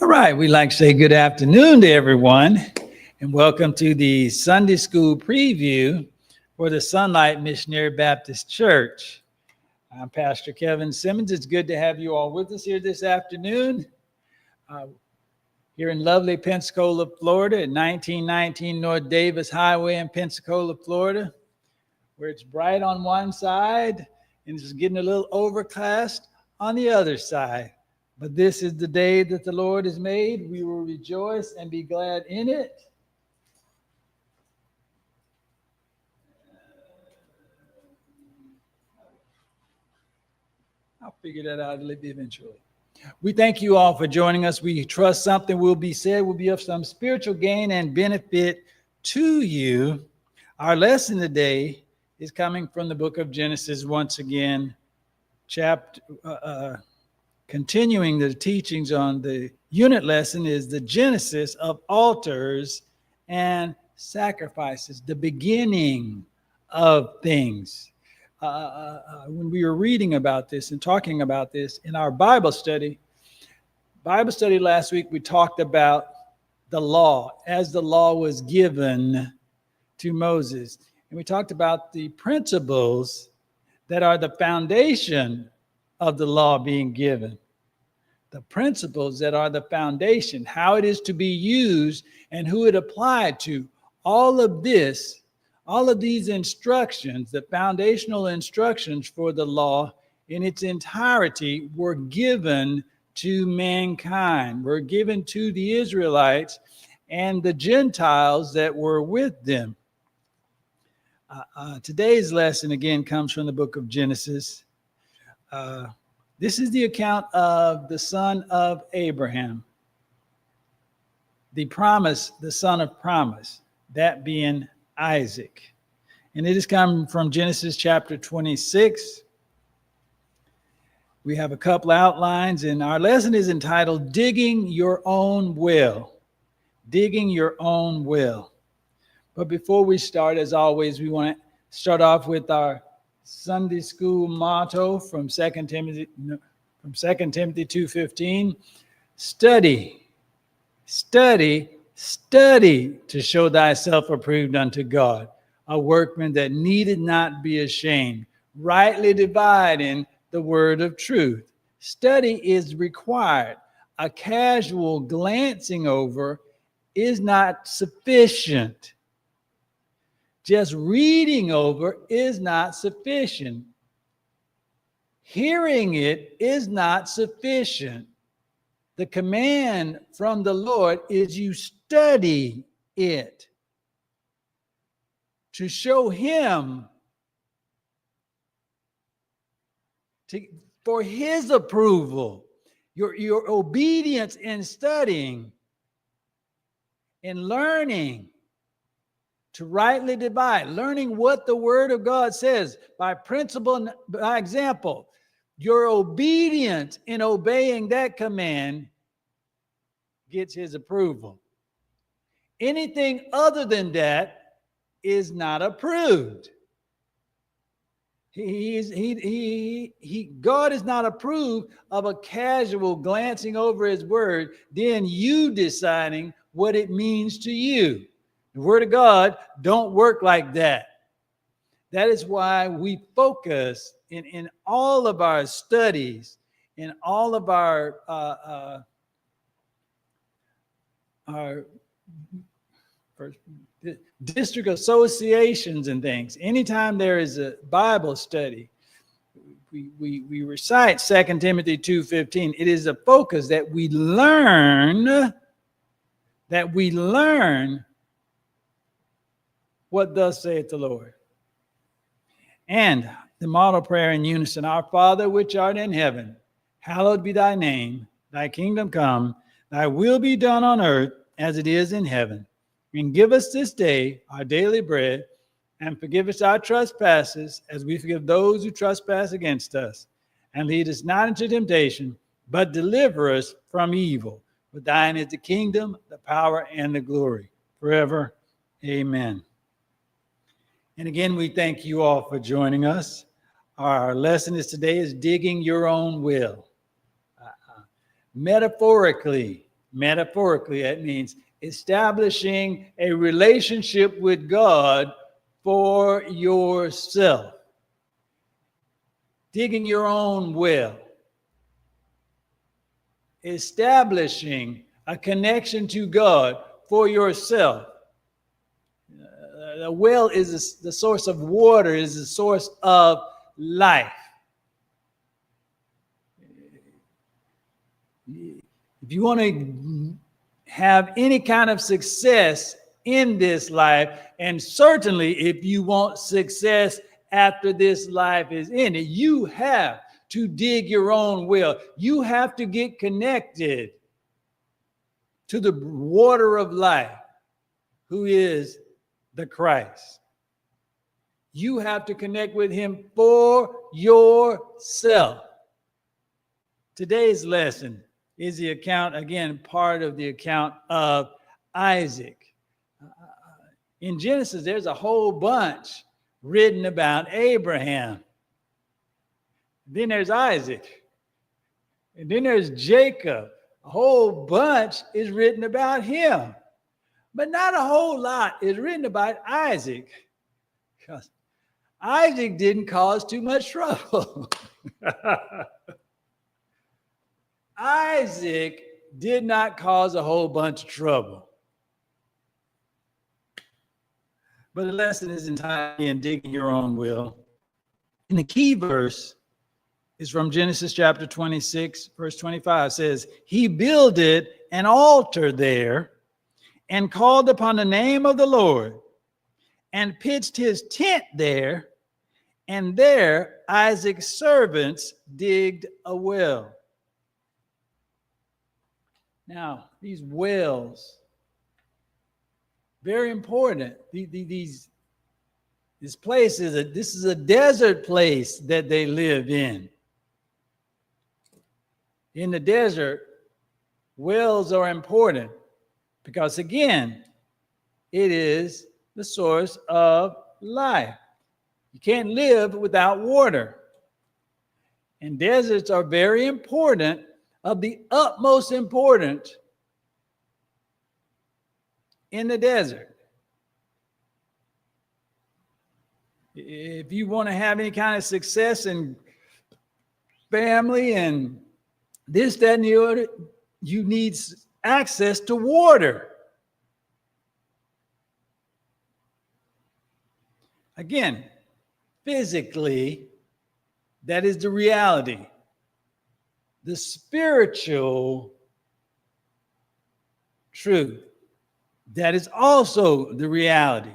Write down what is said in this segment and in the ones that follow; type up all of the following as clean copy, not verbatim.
right, we'd like to say good afternoon to everyone, and welcome to the Sunday School preview for the Sunlight Missionary Baptist Church. I'm Pastor Kevin Simmons. It's good to have you all with us here this afternoon. Here in lovely Pensacola, Florida, at 1919 North Davis Highway in Pensacola, Florida, where it's bright on one side and it's getting a little overcast on the other side. But this is the day that the Lord has made. We will rejoice and be glad in it. I'll figure that out eventually. We thank you all for joining us. We trust something will be said will be of some spiritual gain and benefit to you. Our lesson today is coming from the book of Genesis once again, continuing the teachings on the unit lesson is the genesis of altars and sacrifices, the beginning of things. When we were reading about this and talking about this in our Bible study last week, we talked about the law as the law was given to Moses. And we talked about the principles that are the foundation of the law being given. The principles that are the foundation, how it is to be used and who it applied to. All of these instructions, the foundational instructions for the law in its entirety were given to mankind, were given to the Israelites and the Gentiles that were with them. Today's lesson again comes from the book of Genesis. This is the account of the son of Abraham, the son of promise, that being Isaac. And it is coming from Genesis chapter 26. We have a couple outlines, and our lesson is entitled Digging Your Own Well. Digging Your Own Well. But before we start, as always, we want to start off with our Sunday school motto from 2 Timothy 2:15. Study to show thyself approved unto God, a workman that needed not be ashamed, rightly dividing the word of truth. Study is required. A casual glancing over is not sufficient. Just reading over is not sufficient. Hearing it is not sufficient. The command from the Lord is you study it to show him, for his approval. Your obedience in studying, in learning, to rightly divide, learning what the word of God says by principle and by example. Your obedience in obeying that command gets his approval. Anything other than that is not approved. God is not approved of a casual glancing over his word, then you deciding what it means to you. The word of God don't work like that. That is why we focus in all of our studies, in all of our district associations and things. Anytime there is a Bible study, we recite 2 Timothy 2:15. It is a focus that we learn what thus saith the Lord. And the model prayer in unison, Our Father which art in heaven, hallowed be thy name, thy kingdom come, thy will be done on earth as it is in heaven. And give us this day our daily bread, and forgive us our trespasses as we forgive those who trespass against us. And lead us not into temptation, but deliver us from evil. For thine is the kingdom, the power, and the glory, forever. Amen. And again, we thank you all for joining us. Our lesson today is digging your own well. Metaphorically, Metaphorically, that means establishing a relationship with God for yourself. Digging your own well. Establishing a connection to God for yourself. The well is the source of water, is the source of life. If you want to have any kind of success in this life, and certainly if you want success after this life is ended, you have to dig your own well. You have to get connected to the water of life, who is the Christ. You have to connect with him for yourself. Today's lesson is the account, again, part of the account of Isaac. In Genesis, there's a whole bunch written about Abraham. Then there's Isaac. And then there's Jacob. A whole bunch is written about him. But not a whole lot is written about Isaac. Because Isaac didn't cause too much trouble. Isaac did not cause a whole bunch of trouble. But the lesson is entirely in digging your own well. And the key verse is from Genesis chapter 26, verse 25. Says, he builded an altar there and called upon the name of the Lord and pitched his tent there. And there Isaac's servants digged a well. Now, these wells, very important. This place this is a desert place that they live in. In the desert, wells are important because, again, it is the source of life. You can't live without water. And deserts are very important, of the utmost importance in the desert. If you want to have any kind of success in family and this, that, and the other, you need access to water. Again, physically, that is the reality. The spiritual truth, that is also the reality.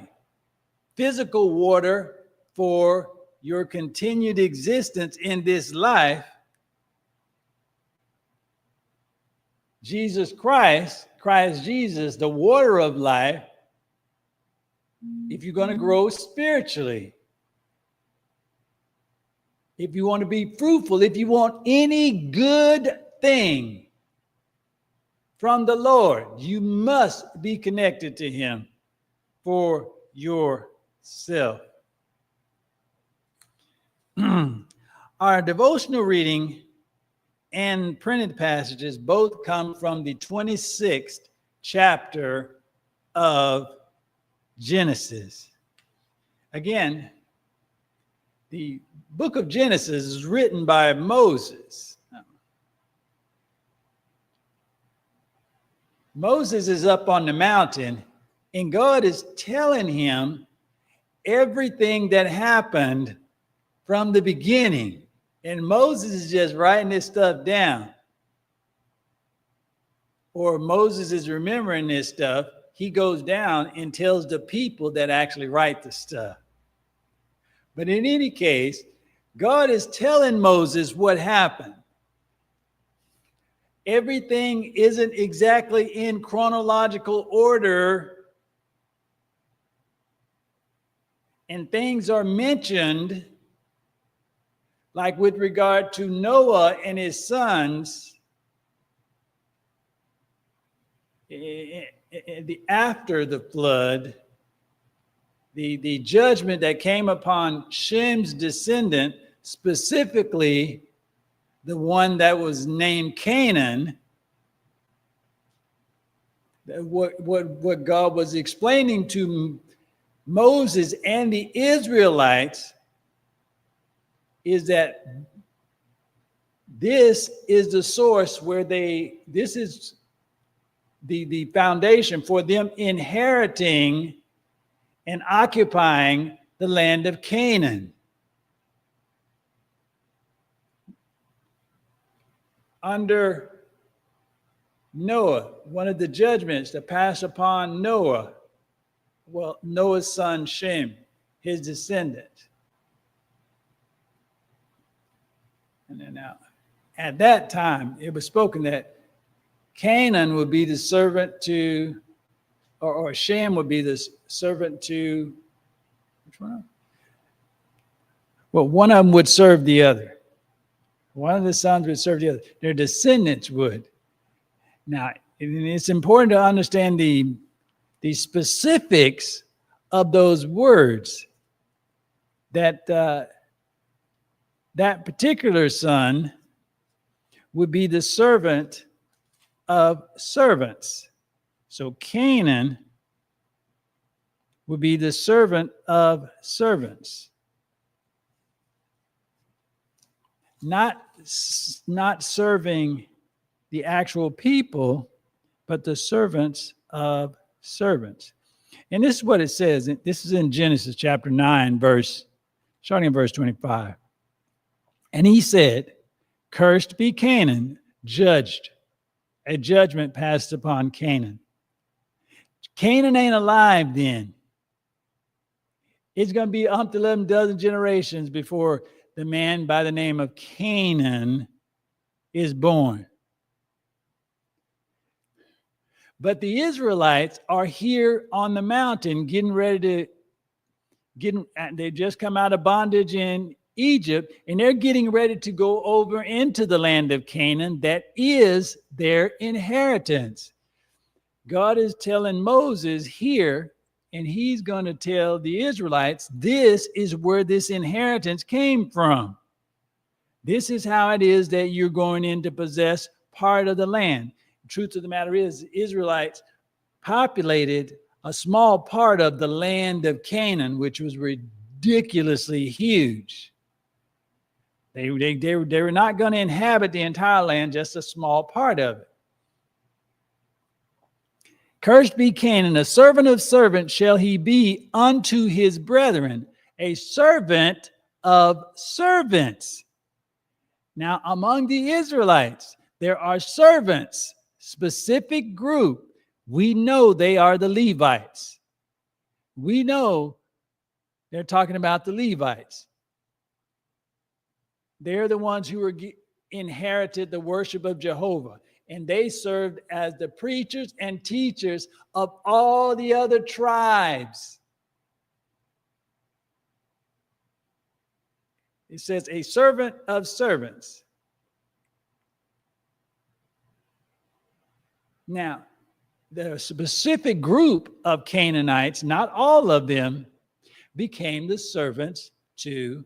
Physical water for your continued existence in this life. Jesus Christ Jesus, the water of life, if you're going to grow spiritually. If you want to be fruitful, if you want any good thing from the Lord, you must be connected to him for yourself. Our devotional reading and printed passages both come from the 26th chapter of Genesis. Again, the book of Genesis is written by Moses. Moses is up on the mountain, and God is telling him everything that happened from the beginning. And Moses is just writing this stuff down. Or Moses is remembering this stuff. He goes down and tells the people that actually write the stuff. But in any case, God is telling Moses what happened. Everything isn't exactly in chronological order. And things are mentioned, like with regard to Noah and his sons, after the flood, the judgment that came upon Shem's descendant, specifically the one that was named Canaan, What God was explaining to Moses and the Israelites is that this is the source where this is the foundation for them inheriting and occupying the land of Canaan. Under Noah, one of the judgments that passed upon Noah, well, Noah's son Shem, his descendant. And then now, at that time, it was spoken that Canaan would be the servant to, or Shem would be the servant to, which one? Well, one of them would serve the other. One of the sons would serve the other. Their descendants would. Now, it's important to understand the specifics of those words. That that particular son would be the servant of servants. So Canaan would be the servant of servants. Not serving the actual people, but the servants of servants. And this is what it says. This is in Genesis chapter 9, starting in verse 25. And he said, "Cursed be Canaan, judged. A judgment passed upon Canaan." Canaan ain't alive then. It's going to be up to 11 dozen generations before the man by the name of Canaan is born. But the Israelites are here on the mountain getting ready to, they just come out of bondage in Egypt, and they're getting ready to go over into the land of Canaan that is their inheritance. God is telling Moses here, and he's going to tell the Israelites, this is where this inheritance came from. This is how it is that you're going in to possess part of the land. The truth of the matter is, the Israelites populated a small part of the land of Canaan, which was ridiculously huge. They were not going to inhabit the entire land, just a small part of it. Cursed be Canaan, a servant of servants shall he be unto his brethren, a servant of servants. Now, among the Israelites, there are servants, specific group. We know they are the Levites. We know they're talking about the Levites. They're the ones who inherited the worship of Jehovah. And they served as the preachers and teachers of all the other tribes. It says a servant of servants. Now, the specific group of Canaanites, not all of them, became the servants to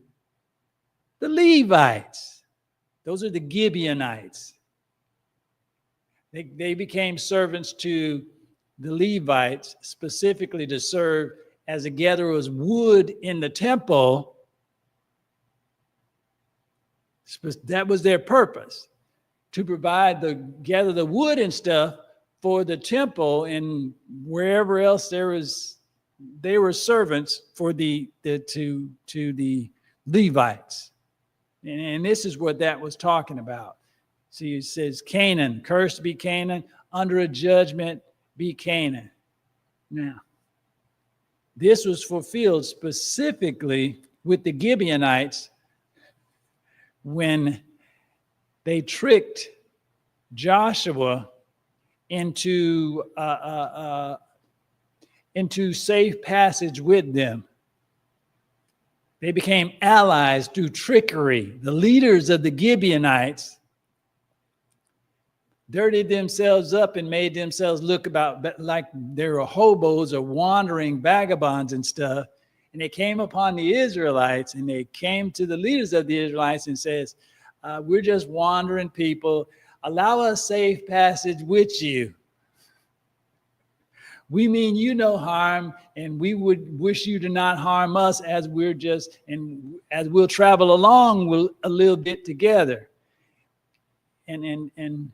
the Levites. Those are the Gibeonites. They became servants to the Levites, specifically to serve as a gatherer of wood in the temple. That was their purpose, to gather the wood and stuff for the temple, and wherever else they were servants for to the Levites. And this is what that was talking about. See, it says Canaan, cursed be Canaan, under a judgment be Canaan. Now, this was fulfilled specifically with the Gibeonites when they tricked Joshua into safe passage with them. They became allies through trickery. The leaders of the Gibeonites dirtied themselves up and made themselves look like they were hobos or wandering vagabonds and stuff. And they came upon the Israelites, and they came to the leaders of the Israelites and says, we're just wandering people. Allow us safe passage with you. We mean you no harm, and we would wish you to not harm us as we'll travel along a little bit together. And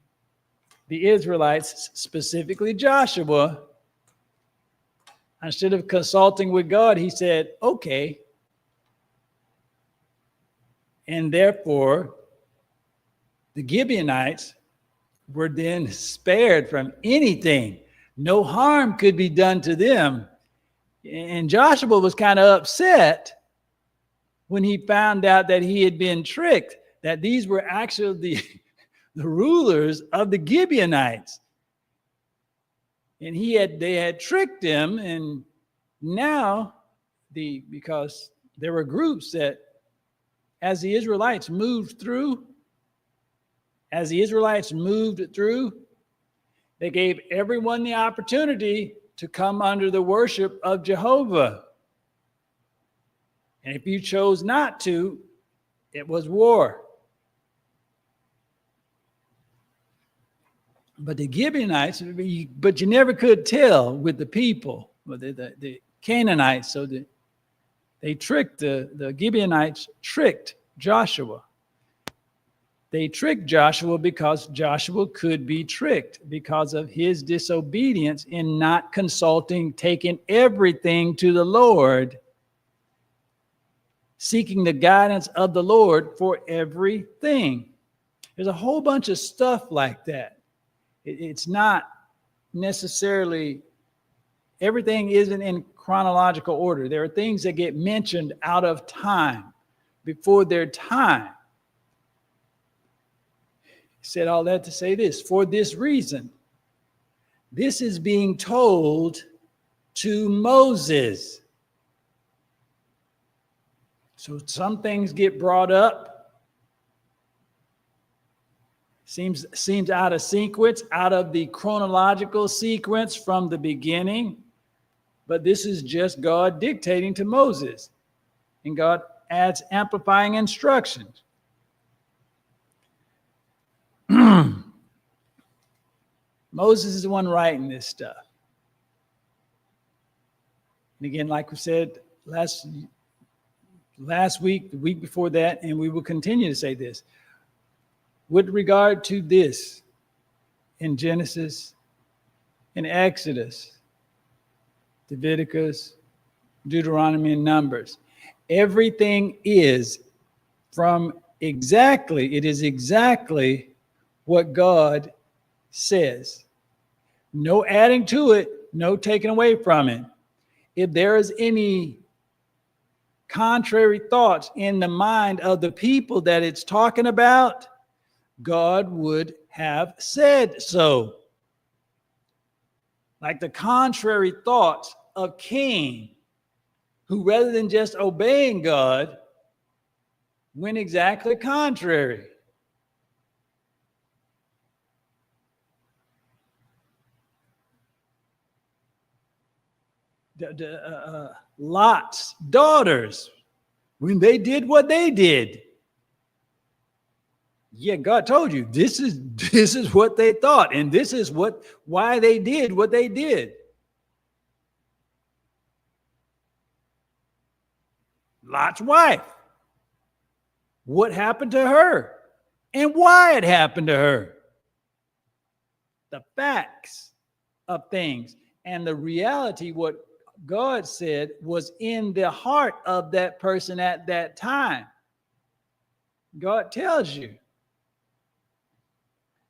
the Israelites, specifically Joshua, instead of consulting with God, he said, okay. And therefore, the Gibeonites were then spared from anything. No harm could be done to them. And Joshua was kind of upset when he found out that he had been tricked, that these were actually the rulers of the Gibeonites. And they had tricked him, and now because there were groups that as the Israelites moved through, they gave everyone the opportunity to come under the worship of Jehovah. And if you chose not to, it was war. But the Gibeonites, but you never could tell with the people, the Canaanites, so they tricked the Gibeonites tricked Joshua. They tricked Joshua because Joshua could be tricked because of his disobedience in not consulting, taking everything to the Lord, seeking the guidance of the Lord for everything. There's a whole bunch of stuff like that. It's not necessarily, everything isn't in chronological order. There are things that get mentioned out of time, before their time. He said all that to say this: for this reason, this is being told to Moses. So some things get brought up. Seems out of sequence, out of the chronological sequence from the beginning. But this is just God dictating to Moses. And God adds amplifying instructions. Moses is the one writing this stuff. And again, like we said last week, the week before that, and we will continue to say this. With regard to this, in Genesis, in Exodus, Leviticus, Deuteronomy, and Numbers, everything is exactly what God says. No adding to it, no taking away from it. If there is any contrary thoughts in the mind of the people that it's talking about, God would have said so. Like the contrary thoughts of Cain, who rather than just obeying God, went exactly contrary. Lot's daughters, when they did what they did, yeah, God told you this is what they thought, and this is why they did what they did. Lot's wife, what happened to her and why it happened to her. The facts of things and the reality, what God said was in the heart of that person at that time. God tells you.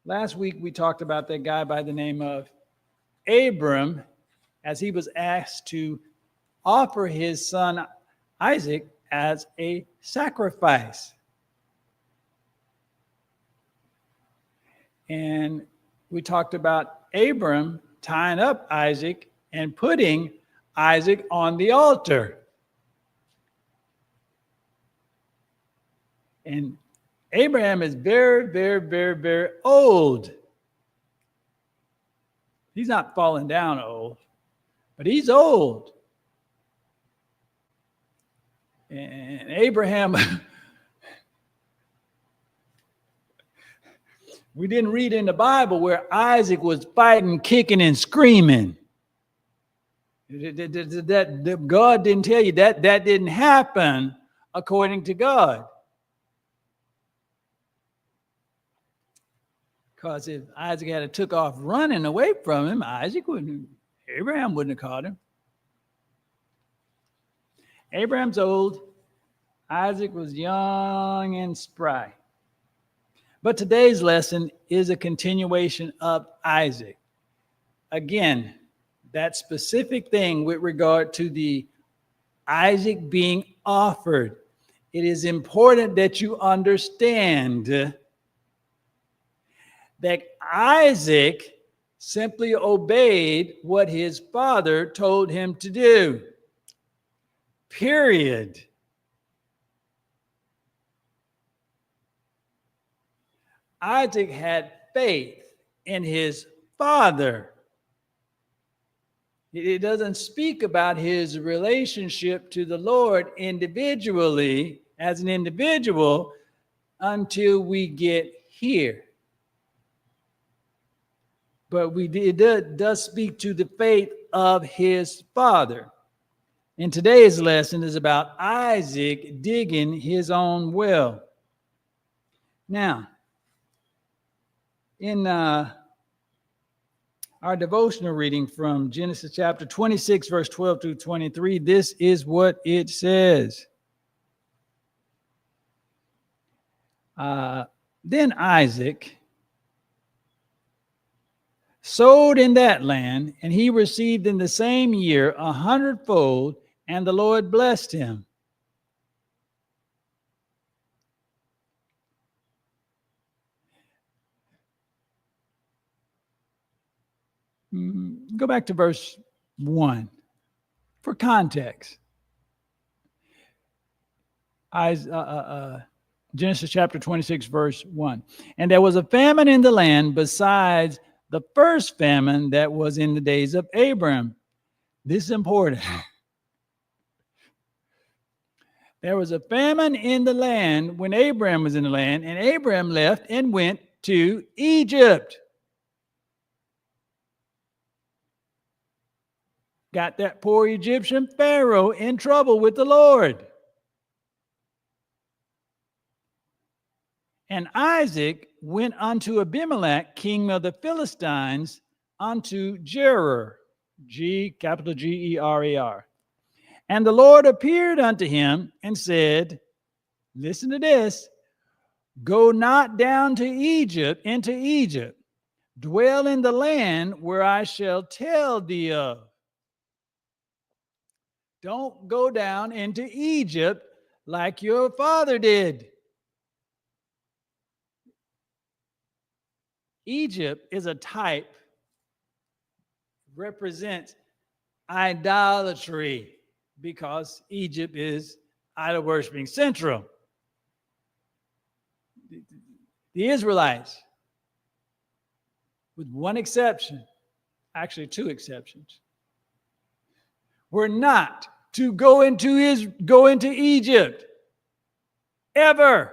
Last week, we talked about that guy by the name of Abram, as he was asked to offer his son Isaac as a sacrifice. And we talked about Abram tying up Isaac and putting Isaac on the altar. And Abraham is very, very, very, very old. He's not falling down old, but he's old. And Abraham, we didn't read in the Bible where Isaac was fighting, kicking, and screaming. That God didn't tell you that didn't happen according to God. Because if Isaac had took off running away from him, Abraham wouldn't have caught him. Abraham's old. Isaac was young and spry. But today's lesson is a continuation of Isaac. Again, that specific thing with regard to the Isaac being offered. It is important that you understand that Isaac simply obeyed what his father told him to do. Period. Isaac had faith in his father. It doesn't speak about his relationship to the Lord individually, as an individual, until we get here. But it does speak to the faith of his father. And today's lesson is about Isaac digging his own well. Now, in our devotional reading from Genesis chapter 26, verse 12 through 23, this is what it says. Then Isaac sowed in that land, and he received in the same year 100-fold, and the Lord blessed him. Go back to verse 1 for context. Genesis chapter 26, verse 1. And there was a famine in the land besides the first famine that was in the days of Abram. This is important. There was a famine in the land when Abram was in the land, and Abram left and went to Egypt. Got that poor Egyptian Pharaoh in trouble with the Lord. And Isaac went unto Abimelech, king of the Philistines, unto Gerar, capital Gerar. And the Lord appeared unto him and said, listen to this, go not down to into Egypt, dwell in the land where I shall tell thee of. Don't go down into Egypt like your father did. Egypt is a type, represents idolatry, because Egypt is idol worshiping central. The Israelites, with one exception, actually two exceptions, were not to go into Egypt ever.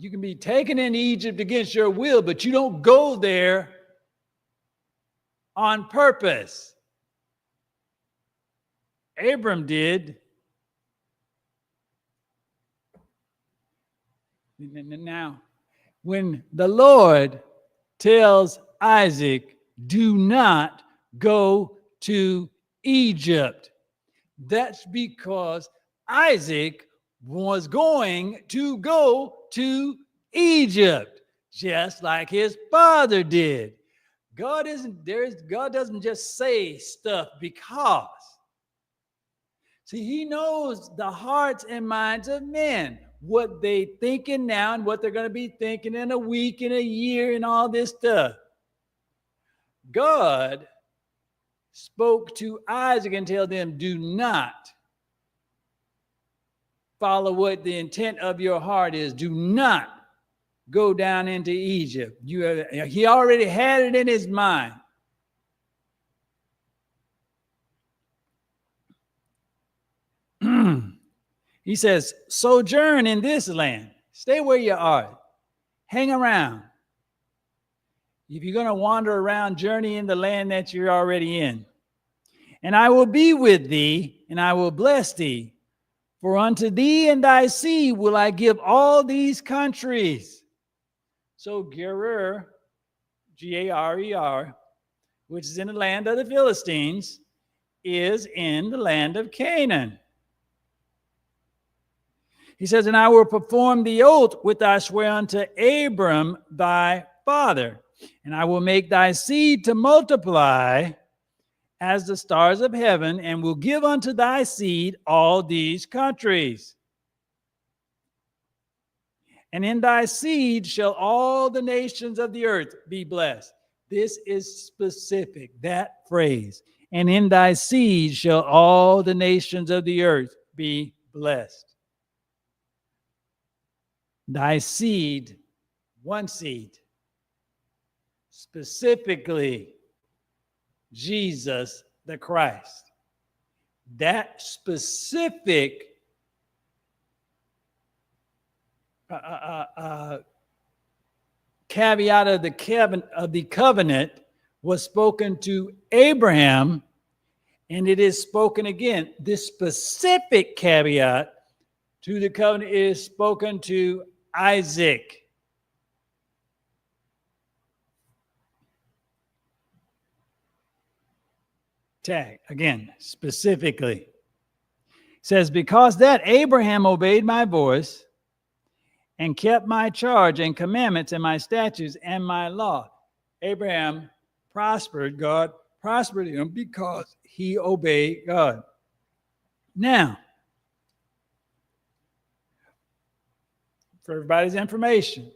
You can be taken into Egypt against your will, but you don't go there on purpose. Abram did. Now, when the Lord tells Isaac, do not go to Egypt, that's because Isaac was going to go to Egypt, just like his father did. God doesn't just say stuff because. See, he knows the hearts and minds of men, what they thinking now and what they're going to be thinking in a week, in a year, and all this stuff. God spoke to Isaac and told them, do not follow what the intent of your heart is. Do not go down into Egypt. He already had it in his mind. He says, sojourn in this land. Stay where you are. Hang around. if you're going to wander around, journey in the land that you're already in. And I will be with thee, and I will bless thee. For unto thee and thy seed will I give all these countries. So Gerar, G-A-R-E-R, which is in the land of the Philistines, is in the land of Canaan. He says, and I will perform the oath which I swear unto Abram thy father, and I will make thy seed to multiply as the stars of heaven, and will give unto thy seed all these countries. And in thy seed shall all the nations of the earth be blessed. This is specific, that phrase. And in thy seed shall all the nations of the earth be blessed. Thy seed, one seed, specifically Jesus the Christ. That specific caveat of the covenant was spoken to Abraham, and it is spoken again. This specific caveat to the covenant is spoken to Isaac. Tag again, specifically. It says, because that Abraham obeyed my voice and kept my charge and commandments and my statutes and my law. Abraham prospered. God prospered him because he obeyed God. Now, for everybody's information,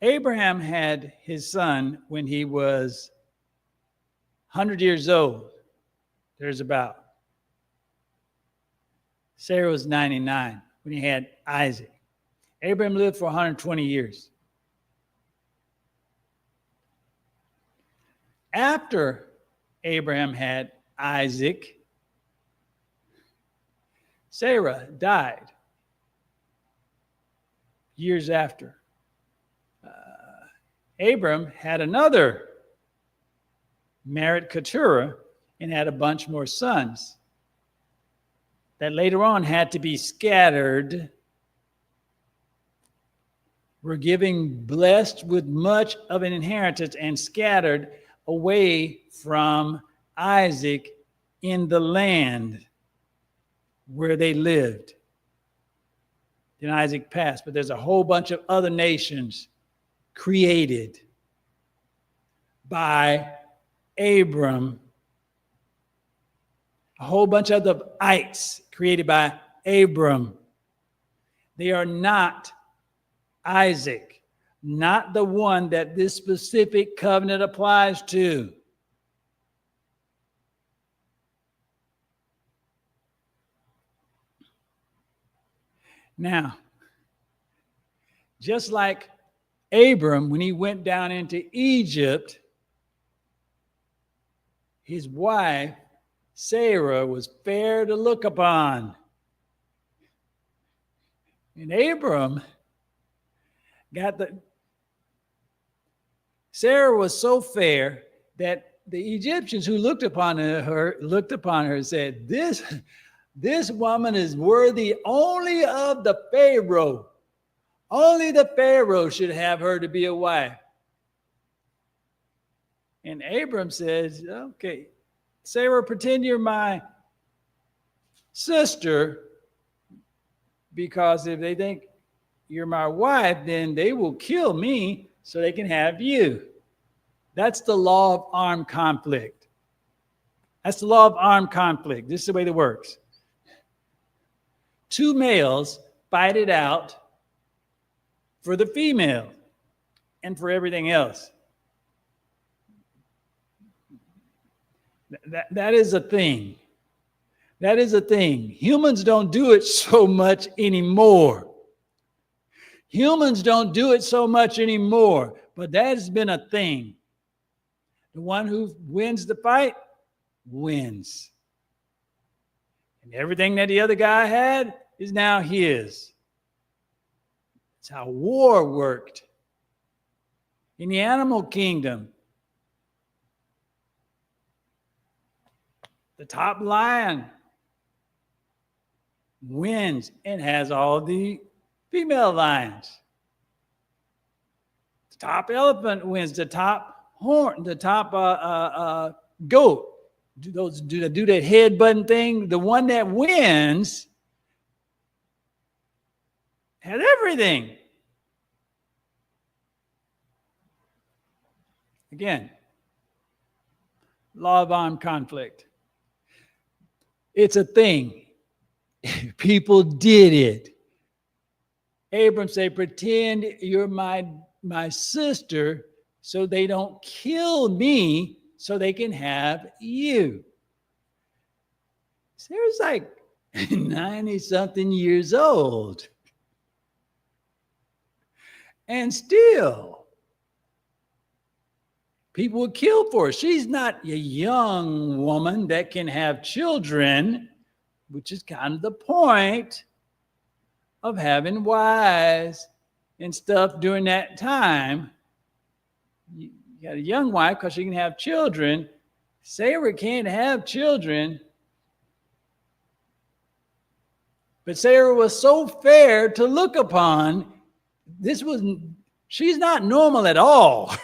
Abraham had his son when he was 100 years old. There's about. Sarah was 99 when he had Isaac. Abraham lived for 120 years. After Abraham had Isaac, Sarah died years after. Abram had another, married Keturah, and had a bunch more sons that later on had to be scattered, were giving blessed with much of an inheritance and scattered away from Isaac in the land where they lived. Then Isaac passed, but there's a whole bunch of other nations created by Abram, a whole bunch of the ites created by Abram. They are not Isaac, not the one that this specific covenant applies to. Now, just like Abram, when he went down into Egypt, his wife, Sarah, was fair to look upon. And Abram Sarah was so fair that the Egyptians who looked upon her and said, this woman is worthy only of the Pharaoh. Only the Pharaoh should have her to be a wife. And Abram says, okay, Sarah, pretend you're my sister, because if they think you're my wife, then they will kill me so they can have you. That's the law of armed conflict. That's the law of armed conflict. This is the way that works. Two males fight it out for the female and for everything else. That is a thing. That is a thing. Humans don't do it so much anymore. Humans don't do it so much anymore, but that has been a thing. The one who wins the fight wins. And everything that the other guy had is now his. That's how war worked. In the animal kingdom, the top lion wins and has all the female lions. The top elephant wins. The top horn, the top goat. Do that head button thing. The one that wins has everything. Again, law of armed conflict. It's a thing. People did it. Abram said, pretend you're my sister so they don't kill me so they can have you. Sarah's like 90-something years old. And still, people would kill for her. She's not a young woman that can have children, which is kind of the point of having wives and stuff during that time. You got a young wife because she can have children. Sarah can't have children. But Sarah was so fair to look upon. She's not normal at all.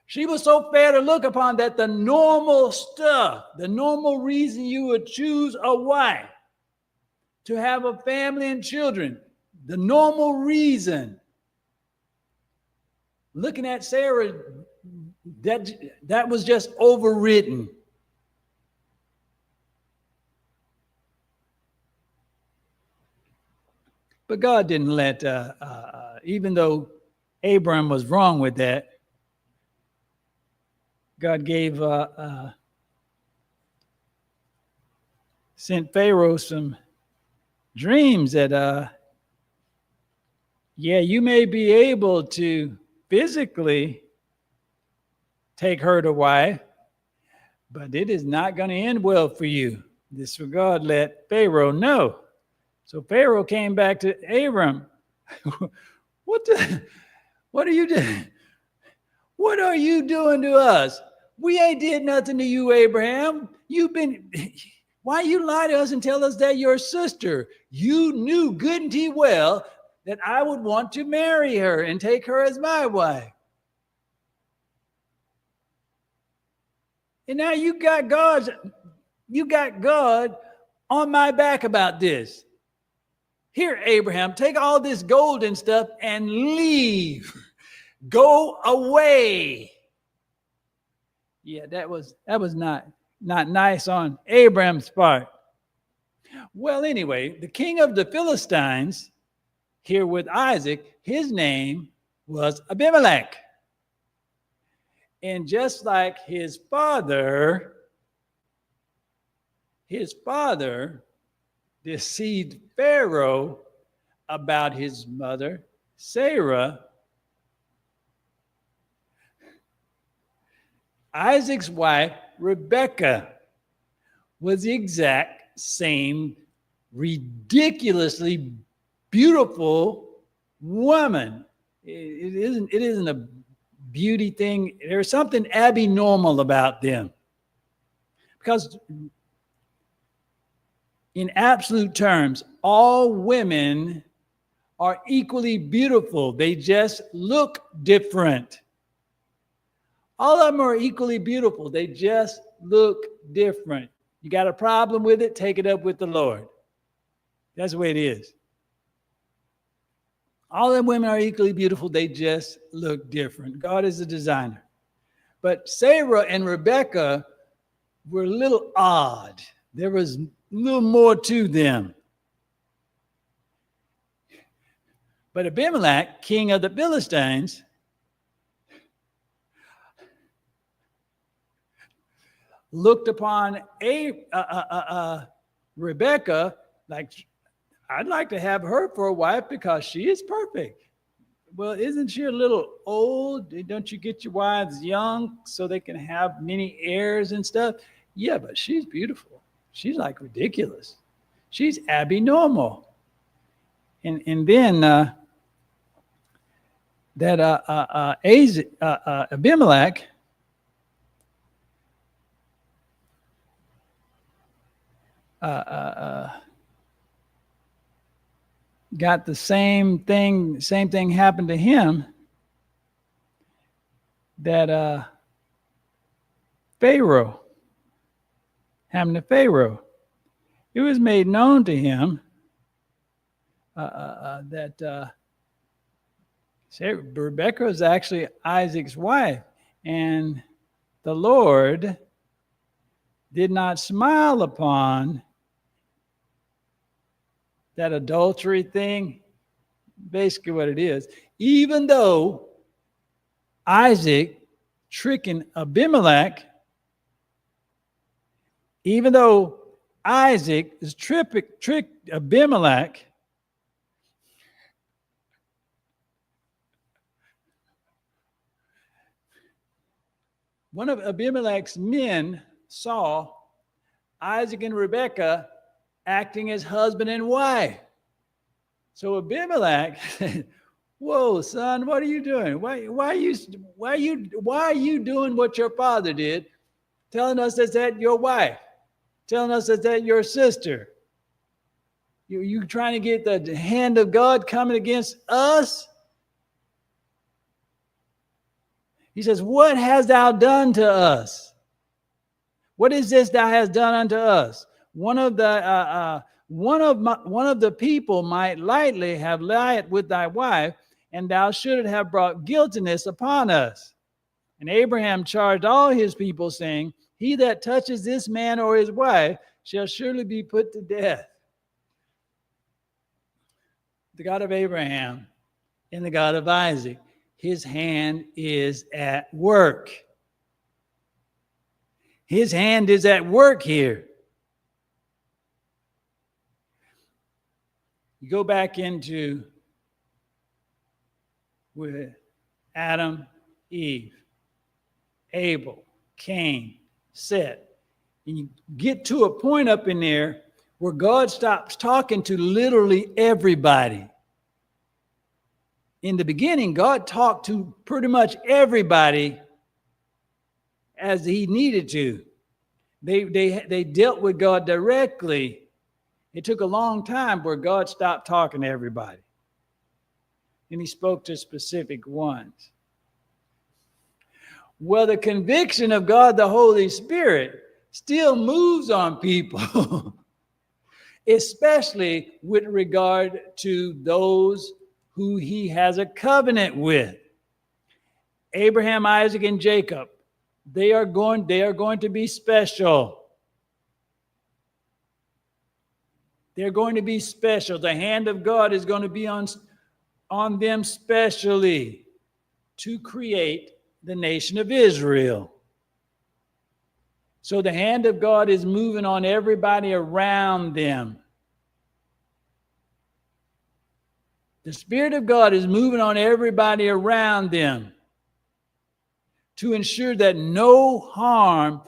She was so fair to look upon that the normal stuff, the normal reason you would choose a wife to have a family and children, the normal reason, looking at Sarah, that was just overwritten. But God didn't let, even though Abram was wrong with that, God gave, sent Pharaoh some dreams that, you may be able to physically take her to wife, but it is not going to end well for you. This what God let Pharaoh know. So Pharaoh came back to Abram. What are you doing? What are you doing to us? We ain't did nothing to you, Abraham. Why you lie to us and tell us that your sister? You knew good and well that I would want to marry her and take her as my wife. And now you got God on my back about this. Here, Abraham, take all this gold and stuff and leave. Go away. Yeah, that was not nice on Abraham's part. Well, anyway, the king of the Philistines, here with Isaac, his name was Abimelech. And just like his father deceived Pharaoh about his mother, Sarah, Isaac's wife, Rebekah, was the exact same ridiculously beautiful woman. It isn't a beauty thing. There's something abnormal about them. Because in absolute terms, all women are equally beautiful. They just look different. All of them are equally beautiful. They just look different. You got a problem with it, take it up with the Lord. That's the way it is. All of them women are equally beautiful. They just look different. God is the designer. But Sarah and Rebekah were a little odd. There was a little more to them. But Abimelech, king of the Philistines, looked upon Rebekah like, I'd like to have her for a wife because she is perfect. Well, isn't she a little old? Don't you get your wives young so they can have many heirs and stuff? Yeah, but she's beautiful. She's like ridiculous. She's abnormal. And then Abimelech got the same thing happened to him that Pharaoh happened to Pharaoh. It was made known to him that Rebekah was actually Isaac's wife, and the Lord did not smile upon that adultery thing. Basically what it is, even though Isaac tricking Abimelech, even though Isaac is tricked Abimelech, one of Abimelech's men saw Isaac and Rebekah acting as husband and wife. So Abimelech said, "Whoa, son, what are you doing? Why are you doing what your father did, telling us that your wife, telling us that your sister? You trying to get the hand of God coming against us?" He says, "What hast thou done to us? What is this thou hast done unto us? One of the people might lightly have lied with thy wife, and thou shouldst have brought guiltiness upon us." And Abraham charged all his people, saying, "He that touches this man or his wife shall surely be put to death." The God of Abraham and the God of Isaac, his hand is at work. His hand is at work here. You go back into with Adam, Eve, Abel, Cain, Seth, and you get to a point up in there where God stops talking to literally everybody. In the beginning, God talked to pretty much everybody as he needed to. They dealt with God directly. It took a long time where God stopped talking to everybody, and he spoke to specific ones. Well, the conviction of God, the Holy Spirit, still moves on people, especially with regard to those who he has a covenant with. Abraham, Isaac, and Jacob, they are going to be special. They're going to be special. The hand of God is going to be on them specially to create the nation of Israel. So the hand of God is moving on everybody around them. The Spirit of God is moving on everybody around them to ensure that no harm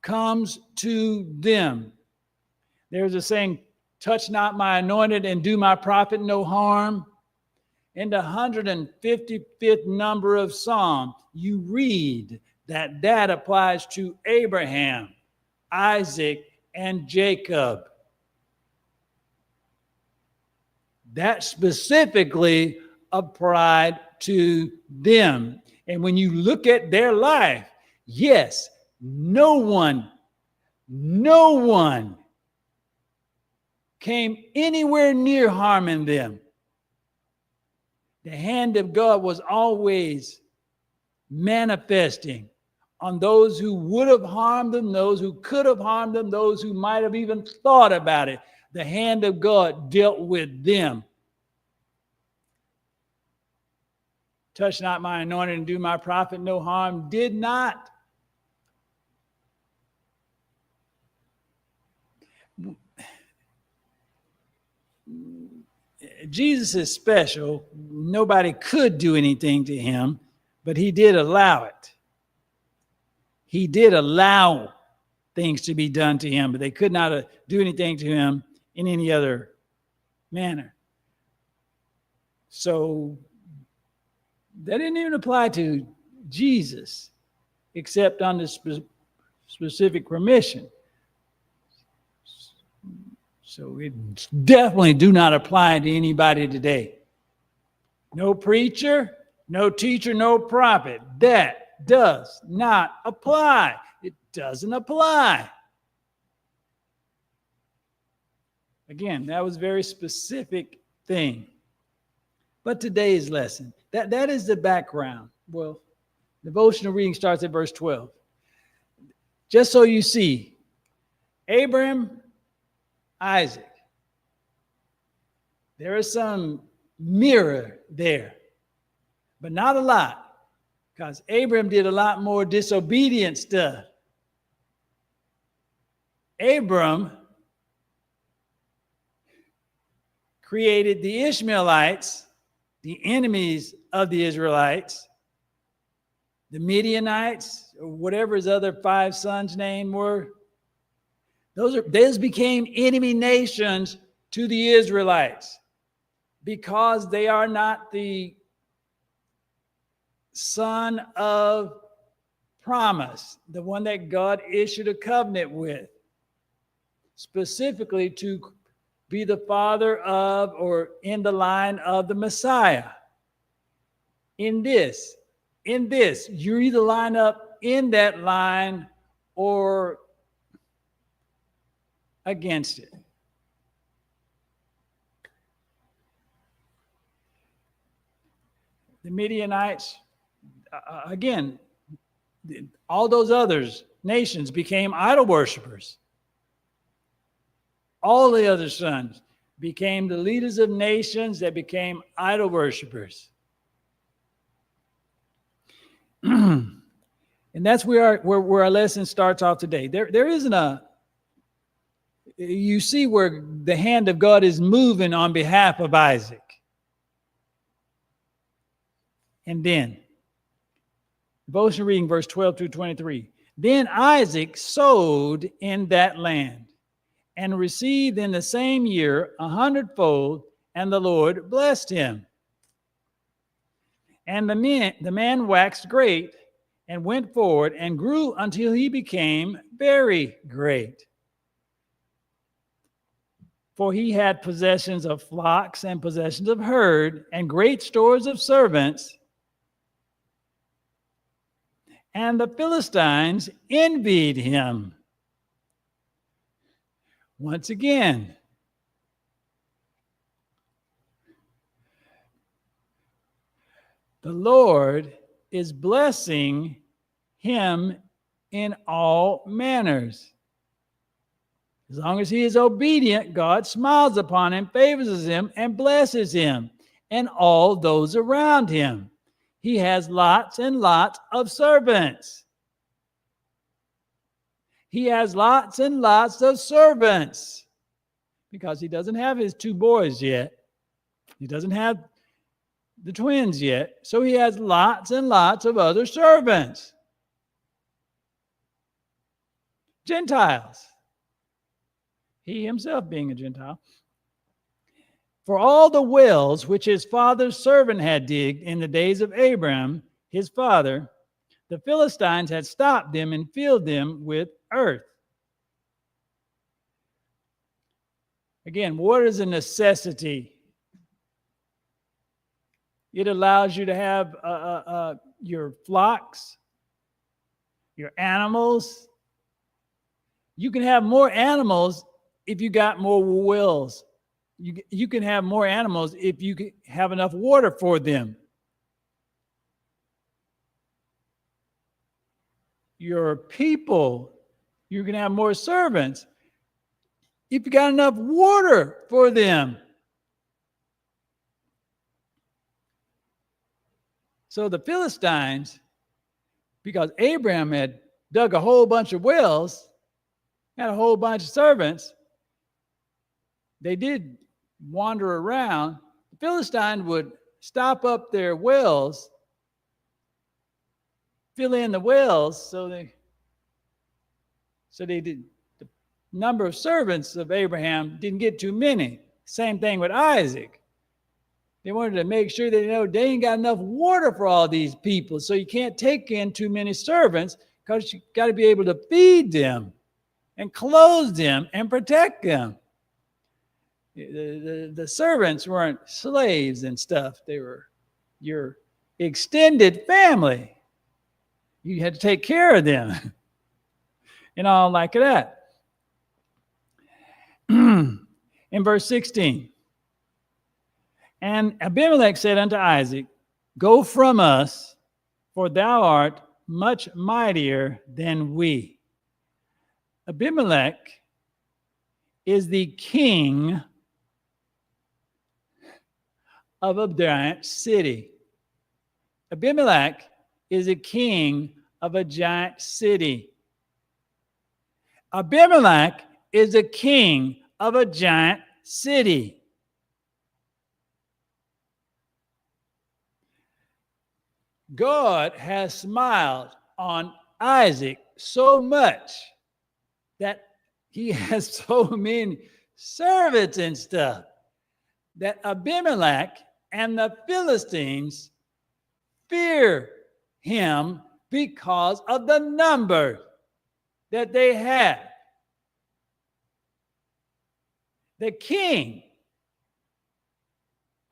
comes to them. There's a saying, "Touch not my anointed and do my prophet no harm." In the 155th number of Psalm, you read that applies to Abraham, Isaac, and Jacob. That specifically applied to them. And when you look at their life, yes, no one came anywhere near harming them. The hand of God was always manifesting on those who would have harmed them, those who could have harmed them, those who might have even thought about it. The hand of God dealt with them. "Touch not my anointed and do my prophet no harm" did not. Jesus is special. Nobody could do anything to him, but he did allow it. He did allow things to be done to him, but they could not do anything to him in any other manner. So that didn't even apply to Jesus, except on the specific permission. So it definitely do not apply to anybody today. No preacher, no teacher, no prophet. That does not apply. It doesn't apply. Again, that was a very specific thing. But today's lesson, that is the background. Well, devotional reading starts at verse 12. Just so you see, Abraham, Isaac, there is some mirror there, but not a lot, because Abraham did a lot more disobedient stuff. Abram created the Ishmaelites, the enemies of the Israelites, the Midianites, or whatever his other 5 sons' names were. Those became enemy nations to the Israelites because they are not the son of promise, the one that God issued a covenant with, specifically to be the father of or in the line of the Messiah. In this, you either line up in that line or against it. The Midianites, again, all those others, nations became idol worshipers. All the other sons became the leaders of nations that became idol worshipers. And that's where our lesson starts off today. There isn't you see where the hand of God is moving on behalf of Isaac. And then, devotion reading verse 12 through 23. Then Isaac sowed in that land and received in the same year 100-fold, and the Lord blessed him. And the man waxed great and went forward and grew until he became very great. For he had possessions of flocks and possessions of herd and great stores of servants. And the Philistines envied him. Once again, the Lord is blessing him in all manners. As long as he is obedient, God smiles upon him, favors him, and blesses him and all those around him. He has lots and lots of servants. He has lots and lots of servants because he doesn't have his 2 boys yet. He doesn't have the twins yet. So he has lots and lots of other servants. Gentiles. He himself being a Gentile. For all the wells which his father's servant had digged in the days of Abraham, his father, the Philistines had stopped them and filled them with earth. Again, water is a necessity. It allows you to have your flocks, your animals. You can have more animals if you got more wells. You can have more animals if you have enough water for them. Your people, you can have more servants if you got enough water for them. So the Philistines, because Abraham had dug a whole bunch of wells, had a whole bunch of servants, they did wander around. The Philistines would stop up their wells, fill in the wells So the number of servants of Abraham didn't get too many. Same thing with Isaac. They wanted to make sure they ain't got enough water for all these people. So you can't take in too many servants because you got to be able to feed them and clothe them and protect them. The servants weren't slaves and stuff. They were your extended family. You had to take care of them and all like that. In verse 16, and Abimelech said unto Isaac, go from us, for thou art much mightier than we. Abimelech is the king of a giant city. Abimelech is a king of a giant city. Abimelech is a king of a giant city. God has smiled on Isaac so much that he has so many servants and stuff that Abimelech and the Philistines fear him because of the number that they have. The king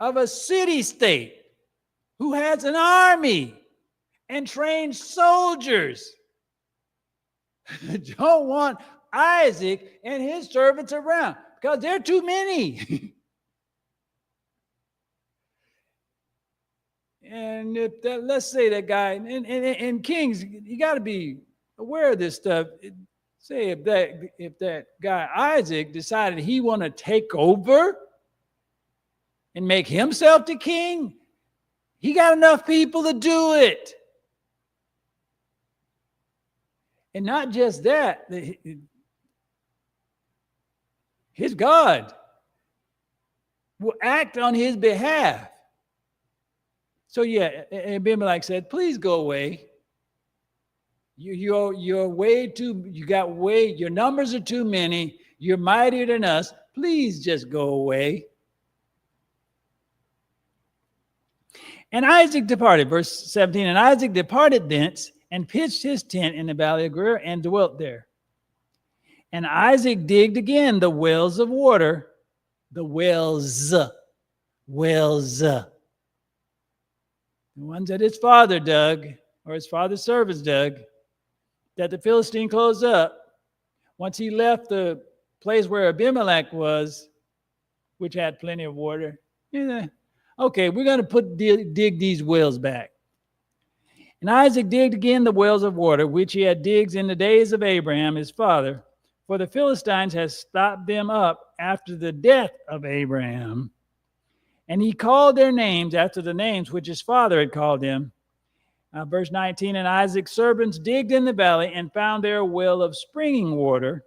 of a city-state who has an army and trained soldiers don't want Isaac and his servants around because they're too many. And if that, let's say that guy, and kings, you got to be aware of this stuff. Say if that guy Isaac decided he want to take over and make himself the king, he got enough people to do it. And not just that, his God will act on his behalf. So yeah, Abimelech said, please go away. You're way too, your numbers are too many. You're mightier than us. Please just go away. And Isaac departed, verse 17, and Isaac departed thence and pitched his tent in the valley of Gerar and dwelt there. And Isaac digged again the wells of water, the wells, the ones that his father dug, or his father's servants dug, that the Philistine closed up. Once he left the place where Abimelech was, which had plenty of water, okay, we're going to dig these wells back. And Isaac digged again the wells of water, which he had digged in the days of Abraham, his father, for the Philistines had stopped them up after the death of Abraham. And he called their names after the names which his father had called them. Verse 19, and Isaac's servants digged in the valley and found there a well of springing water.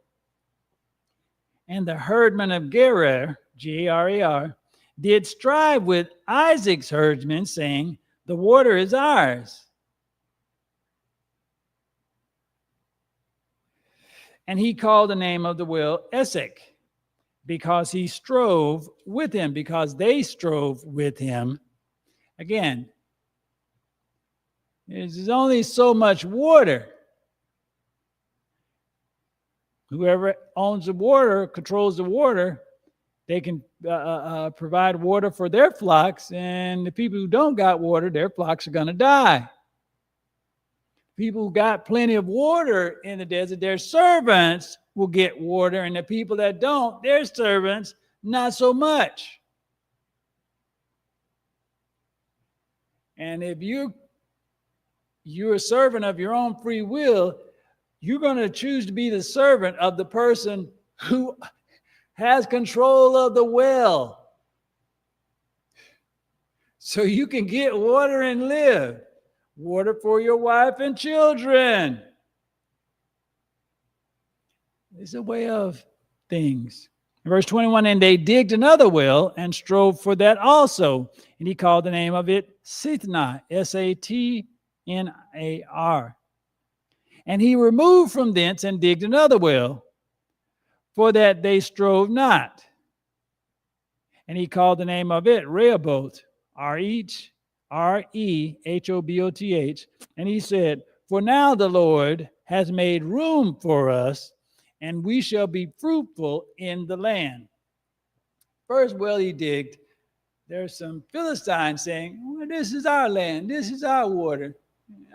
And the herdmen of Gerar, Gerar, did strive with Isaac's herdsmen, saying, the water is ours. And he called the name of the well Esek, because he strove with him, because they strove with him. Again, there's only so much water. Whoever owns the water, controls the water, they can provide water for their flocks, and the people who don't got water, their flocks are going to die. People who got plenty of water in the desert, their servants will get water, and the people that don't, their servants, not so much. And if you're a servant of your own free will, you're going to choose to be the servant of the person who has control of the well, so you can get water and live. Water for your wife and children. It's a way of things. Verse 21, and they digged another well and strove for that also. And he called the name of it Sitnar, Satnar. And he removed from thence and digged another well, for that they strove not. And he called the name of it Rehoboth, Rehoboth. And he said, for now the Lord has made room for us, and we shall be fruitful in the land. First well he digged, there's some Philistines saying, well, this is our land, this is our water.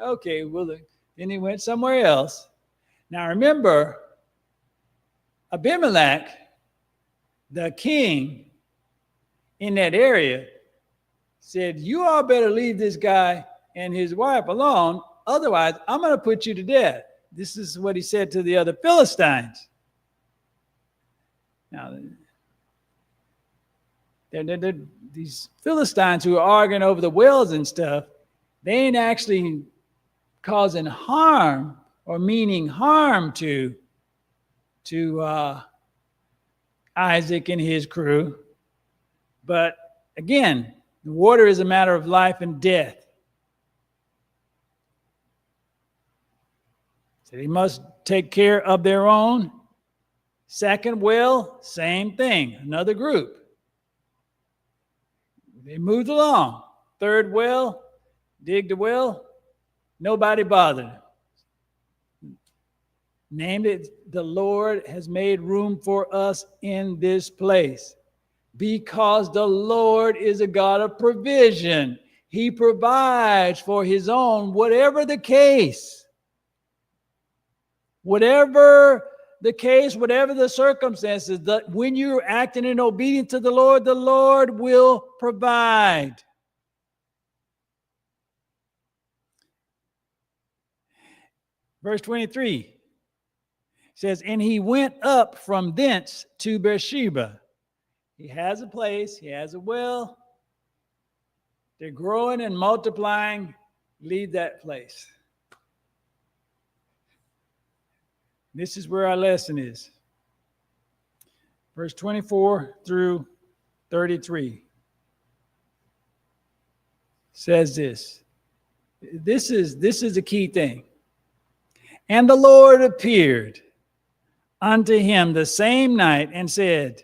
Okay, well, then he went somewhere else. Now remember, Abimelech, the king in that area, said, you all better leave this guy and his wife alone, otherwise I'm going to put you to death. This is what he said to the other Philistines. Now, these Philistines who are arguing over the wells and stuff, they ain't actually causing harm or meaning harm to Isaac and his crew. But again, the water is a matter of life and death. So they must take care of their own. Second well, same thing, another group. They moved along. Third well, digged a well, nobody bothered. Named it, the Lord has made room for us in this place. Because the Lord is a God of provision. He provides for his own, whatever the case. Whatever the case, whatever the circumstances, that when you're acting in obedience to the Lord will provide. Verse 23 says, and he went up from thence to Beersheba. He has a place, he has a well. They're growing and multiplying. Leave that place. This is where our lesson is. Verse 24 through 33 says this. This is a key thing. And the Lord appeared unto him the same night and said,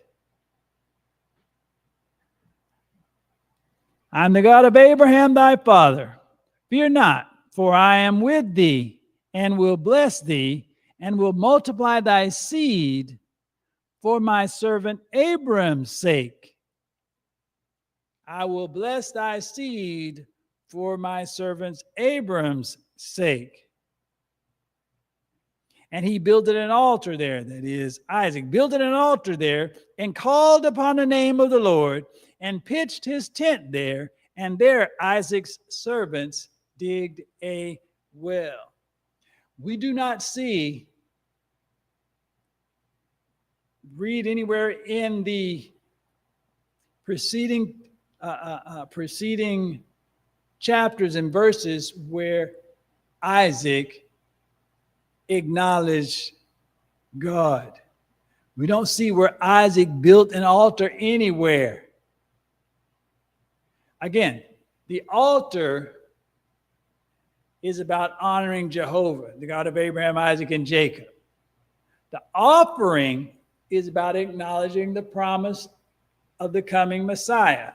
I am the God of Abraham thy father. Fear not, for I am with thee, and will bless thee, and will multiply thy seed for my servant Abram's sake. I will bless thy seed for my servant Abram's sake. And he builded an altar there, that is, Isaac builded an altar there, and called upon the name of the Lord, and pitched his tent there, and there Isaac's servants digged a well. We do not read anywhere in the preceding chapters and verses where Isaac acknowledged God. We don't see where Isaac built an altar anywhere. Again, the altar is about honoring Jehovah, the God of Abraham, Isaac, and Jacob. The offering is about acknowledging the promise of the coming Messiah.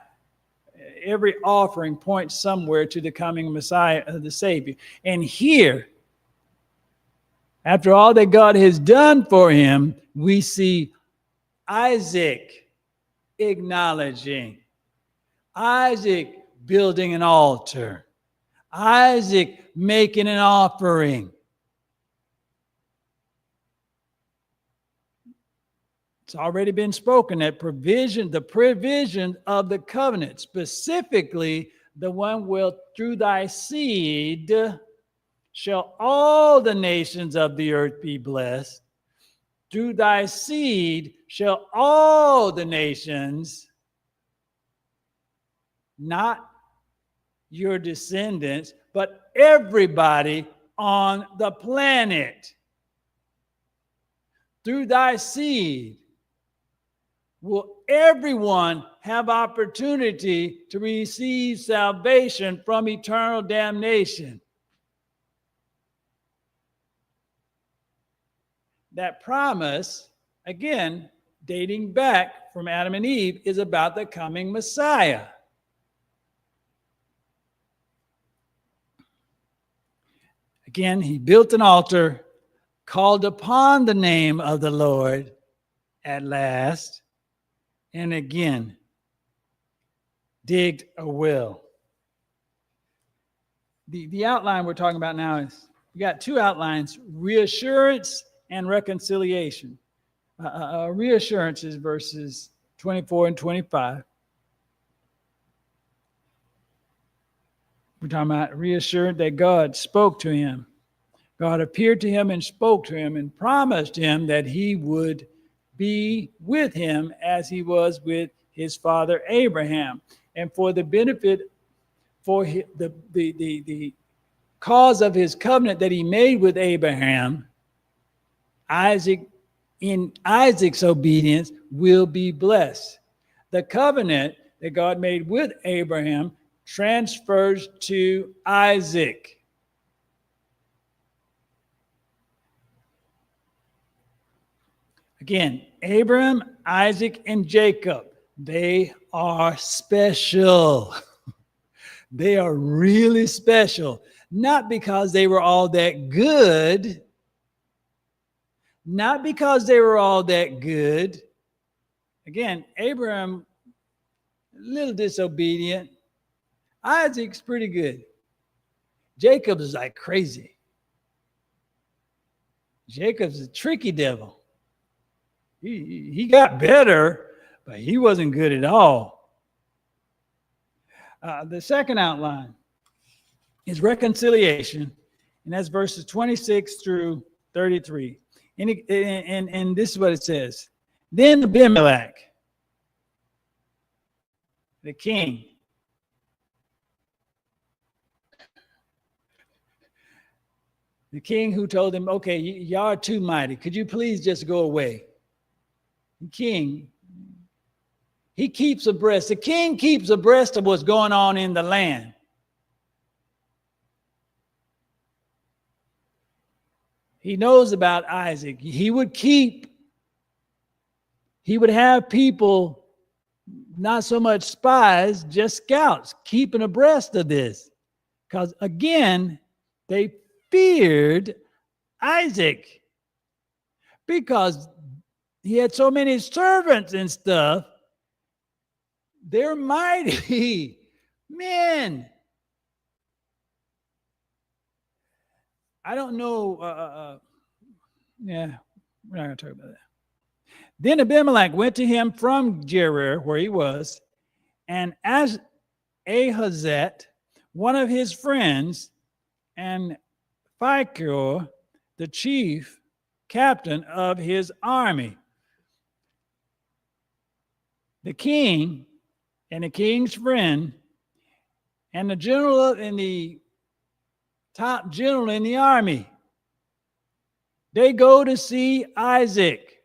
Every offering points somewhere to the coming Messiah, the Savior. And here, after all that God has done for him, we see Isaac acknowledging, Isaac building an altar, Isaac making an offering. It's already been spoken that the provision of the covenant, specifically the one where through thy seed shall all the nations of the earth be blessed. Through thy seed shall all the nations, not your descendants, but everybody on the planet. Through thy seed will everyone have opportunity to receive salvation from eternal damnation. that promise, again, dating back from Adam and Eve, is about the coming Messiah. Again, he built an altar, called upon the name of the Lord at last, and again, digged a well. The outline we're talking about now is, we got two outlines: reassurance and reconciliation. Reassurance is verses 24 and 25. We're talking about reassured that God spoke to him. God appeared to him and spoke to him and promised him that he would be with him as he was with his father Abraham. And for the benefit, for the cause of his covenant that he made with Abraham, Isaac, in Isaac's obedience, will be blessed. The covenant that God made with Abraham transfers to Isaac. Again, Abraham, Isaac, and Jacob, they are special. They are really special. Not because they were all that good. Not because they were all that good. Again, Abraham, a little disobedient. Isaac's pretty good. Jacob is like crazy. Jacob's a tricky devil. He got better, but he wasn't good at all. The second outline is reconciliation, and that's verses 26 through 33. And this is what it says. Then Abimelech, the king, who told him, okay, y'all are too mighty. Could you please just go away? The king, he keeps abreast. The king keeps abreast of what's going on in the land. He knows about Isaac. He would have people, not so much spies, just scouts, keeping abreast of this. Because again, they feared Isaac because he had so many servants and stuff. They're mighty men. I don't know. Yeah, we're not going to talk about that. Then Abimelech went to him from Gerar, where he was, and as Ahazet, one of his friends, and Phicor, the chief captain of his army. The king and the king's friend and the general and the top general in the army, they go to see Isaac.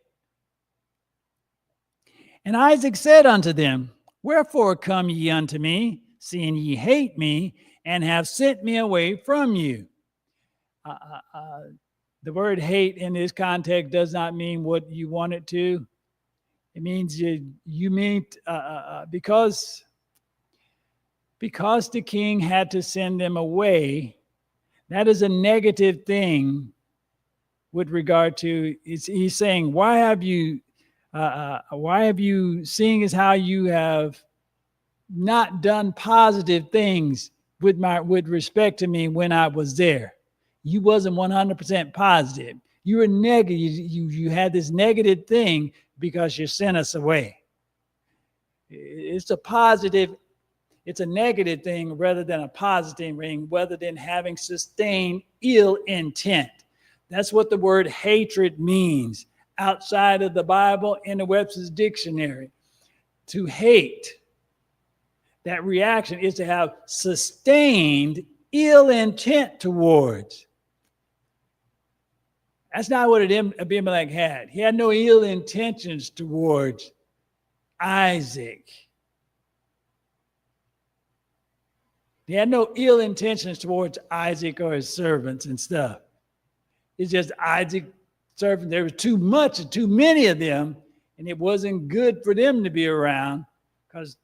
And Isaac said unto them, wherefore come ye unto me, seeing ye hate me, and have sent me away from you? The word hate in this context does not mean what you want it to. It means you mean because the king had to send them away. That is a negative thing with regard to, he's saying, why have you, seeing as how you have not done positive things with respect to me when I was there? You wasn't 100% positive. You were negative. You had this negative thing because you sent us away. It's a negative thing rather than a positive thing, rather than having sustained ill intent. That's what the word hatred means outside of the Bible in the Webster's Dictionary. To hate, that reaction is to have sustained ill intent towards. That's not what Abimelech had. He had no ill intentions towards Isaac. He had no ill intentions towards Isaac or his servants and stuff. It's just Isaac serpents. There was too much and too many of them, and it wasn't good for them to be around because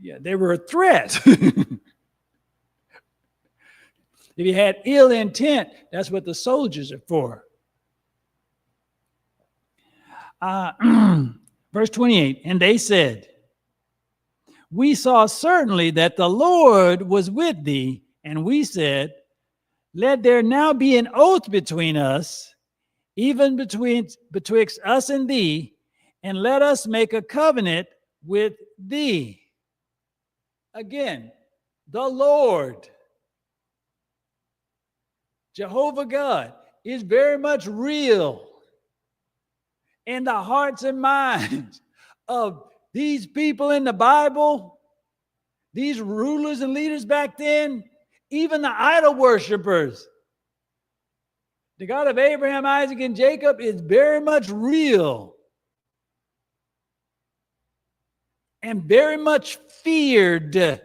they were a threat. If you had ill intent, that's what the soldiers are for. Verse 28, and they said, we saw certainly that the Lord was with thee, and we said, let there now be an oath between us, even betwixt us and thee, and let us make a covenant with thee. Again, the Lord, Jehovah God, is very much real in the hearts and minds of these people in the Bible, these rulers and leaders back then, even the idol worshipers. The God of Abraham, Isaac, and Jacob is very much real and very much feared. They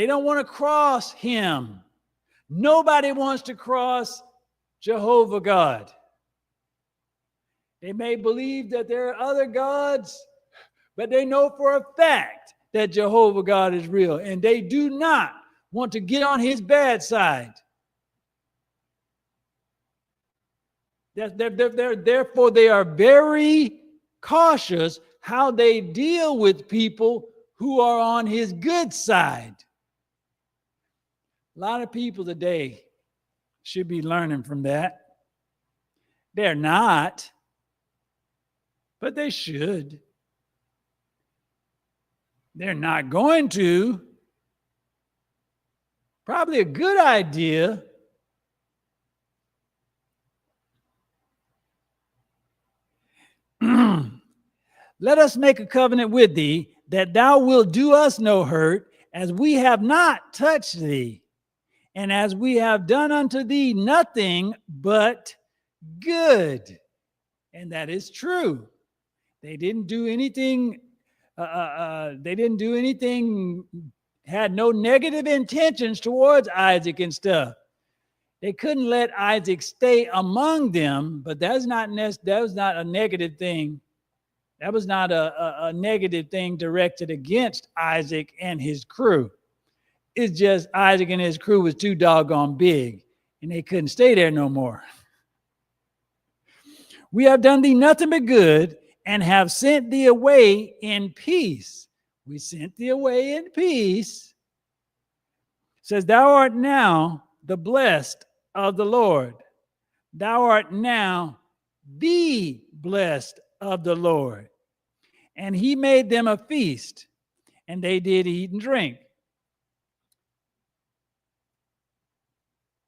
don't want to cross him. Nobody wants to cross Jehovah God. They may believe that there are other gods, but they know for a fact that Jehovah God is real, and they do not want to get on his bad side. Therefore, they are very cautious how they deal with people who are on his good side. A lot of people today should be learning from that. They're not, but they should. They're not going to. Probably a good idea. Let us make a covenant with thee, that thou wilt do us no hurt, as we have not touched thee, and as we have done unto thee nothing but good. And that is true. They didn't do anything. Had no negative intentions towards Isaac and stuff. They couldn't let Isaac stay among them, but that was not a negative thing. That was not a negative thing directed against Isaac and his crew. It's just Isaac and his crew was too doggone big, and they couldn't stay there no more. We have done thee nothing but good, and have sent thee away in peace. We sent thee away in peace. It says, thou art now the blessed of the Lord. Thou art now the blessed of the Lord. And he made them a feast, and they did eat and drink.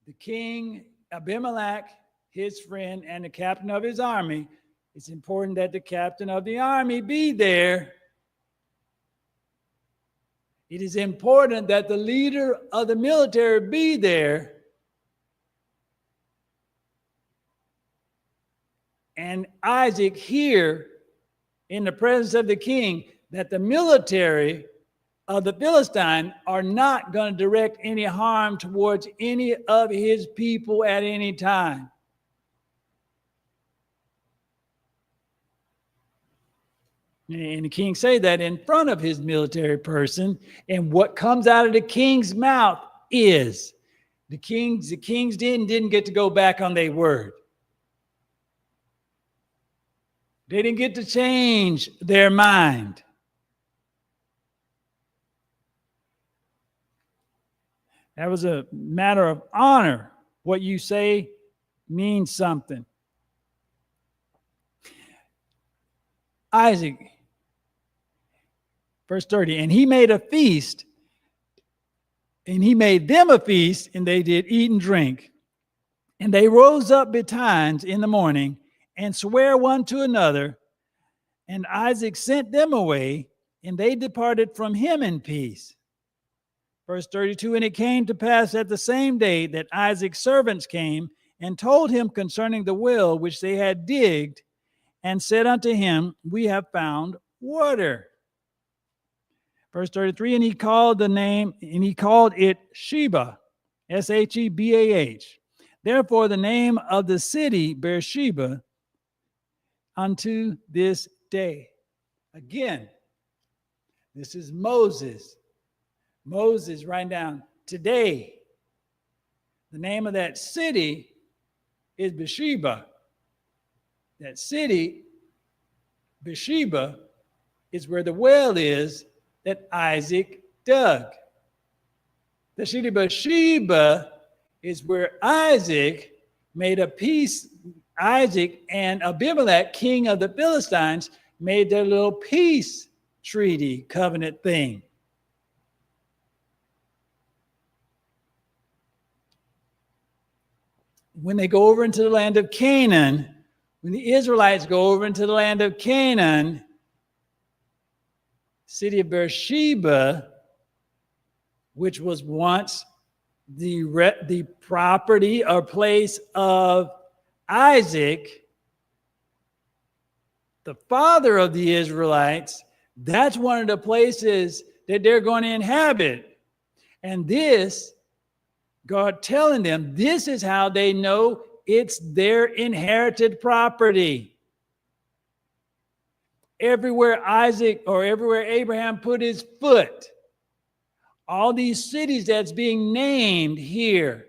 The king Abimelech, his friend, and the captain of his army, it's important that the captain of the army be there. It is important that the leader of the military be there. And Isaac hear in the presence of the king that the military of the Philistine are not going to direct any harm towards any of his people at any time. And the king say that in front of his military person, and what comes out of the king's mouth is the kings didn't get to go back on their word. They didn't get to change their mind. That was a matter of honor. What you say means something. Isaac, verse 30, and he made a feast, and he made them a feast, and they did eat and drink. And they rose up betimes in the morning, and sware one to another, and Isaac sent them away, and they departed from him in peace. Verse 32, and it came to pass at the same day that Isaac's servants came and told him concerning the well which they had digged, and said unto him, we have found water. Verse 33, and he called it Shebah, Shebah, Therefore, the name of the city, Beersheba, unto this day. Again, this is Moses. Moses writing down today. The name of that city is Beersheba. That city, Beersheba, is where the well is that Isaac dug. The city of Beersheba is where Isaac made a peace. Isaac and Abimelech, king of the Philistines, made their little peace treaty covenant thing. When they go over into the land of Canaan, when the Israelites go over into the land of Canaan, city of Beersheba, which was once the property or place of Isaac, the father of the Israelites, that's one of the places that they're going to inhabit. And this, God telling them, this is how they know it's their inherited property. Everywhere Isaac or everywhere Abraham put his foot, all these cities that's being named here,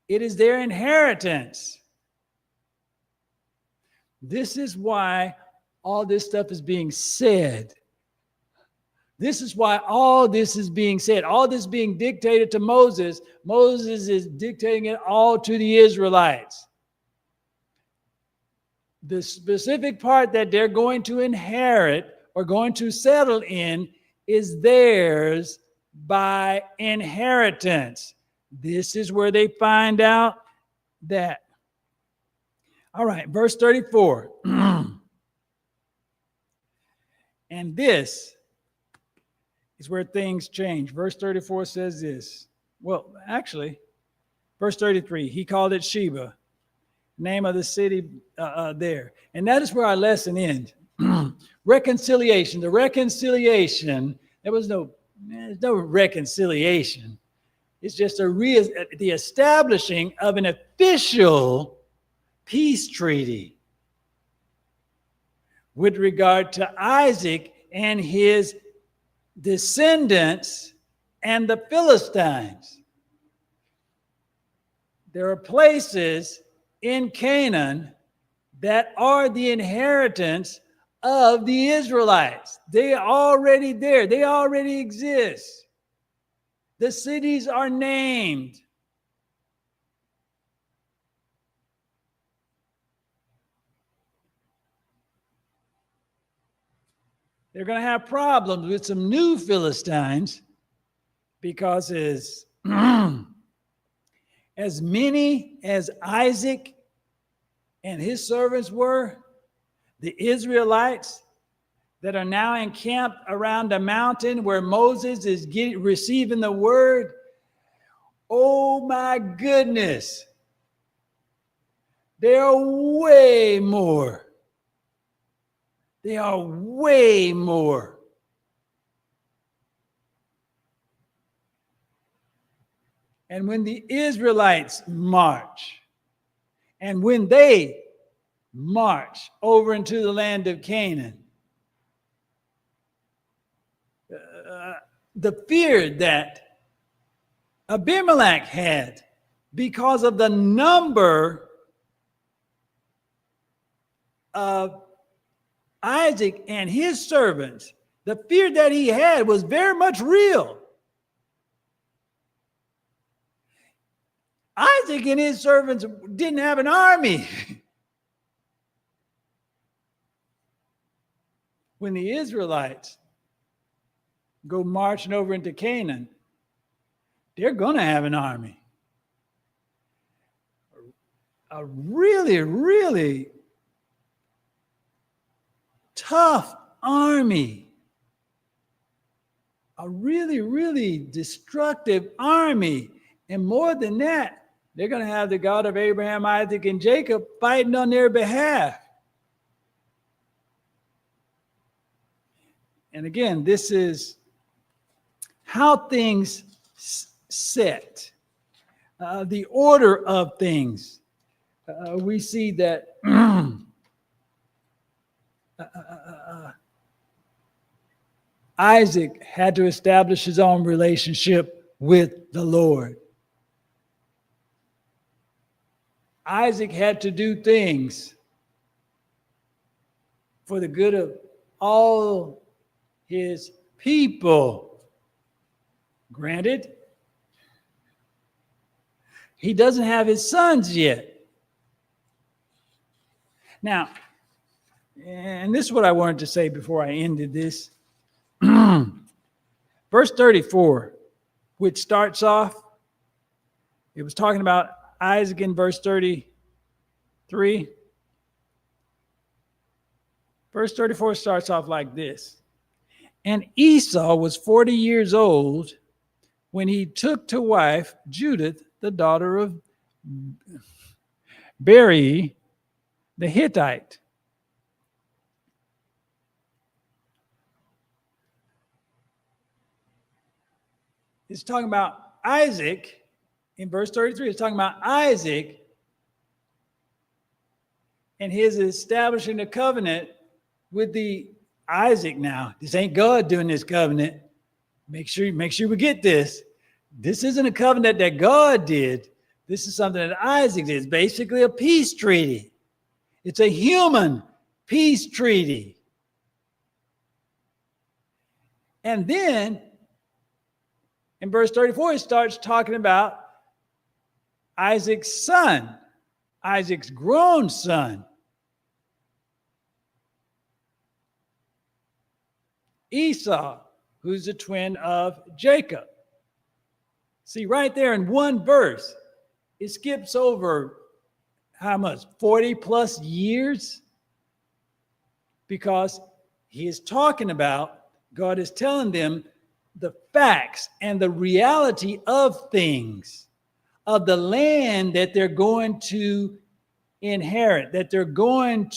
it is their inheritance. This is why all this stuff is being said. This is why all this is being said. All this being dictated to Moses. Moses is dictating it all to the Israelites. The specific part that they're going to inherit or going to settle in is theirs by inheritance. This is where they find out that. All right, verse 34. And this is where things change. Verse 34 says this. Well, actually, verse 33, he called it Sheba, name of the city there. And that is where our lesson ends. Reconciliation. The reconciliation, there's no reconciliation. It's just the establishing of an official peace treaty with regard to Isaac and his descendants and the Philistines. There are places in Canaan that are the inheritance of the Israelites. They are already there. They already exist. The cities are named. They're going to have problems with some new Philistines because as many as Isaac and his servants were, the Israelites that are now encamped around a mountain where Moses is receiving the word, oh my goodness, they are way more. They are way more. And when the Israelites march, and when they march over into the land of Canaan, the fear that Abimelech had because of the number of Isaac and his servants, the fear that he had was very much real. Isaac and his servants didn't have an army. When the Israelites go marching over into Canaan, they're going to have an army. A really, really tough army. A really, really destructive army. And more than that, they're going to have the God of Abraham, Isaac, and Jacob fighting on their behalf. And again, this is how things set. the order of things. We see that Isaac had to establish his own relationship with the Lord. Isaac had to do things for the good of all his people. Granted, he doesn't have his sons yet. Now, and this is what I wanted to say before I ended this. Verse 34, which starts off, it was talking about Isaac in verse 33. Verse 34 starts off like this. And Esau was 40 years old when he took to wife Judith, the daughter of Beri, the Hittite. It's talking about Isaac in verse 33. It's talking about Isaac and his establishing a covenant with the Isaac. Now, this ain't God doing this covenant. Make sure we get this. This isn't a covenant that God did. This is something that Isaac did. It's basically a peace treaty. It's a human peace treaty. And then in verse 34, it starts talking about Isaac's son, Isaac's grown son, Esau, who's the twin of Jacob. See, right there in one verse, it skips over how much? 40 plus years? Because he is talking about, God is telling them the facts and the reality of things, of the land that they're going to inherit, that they're going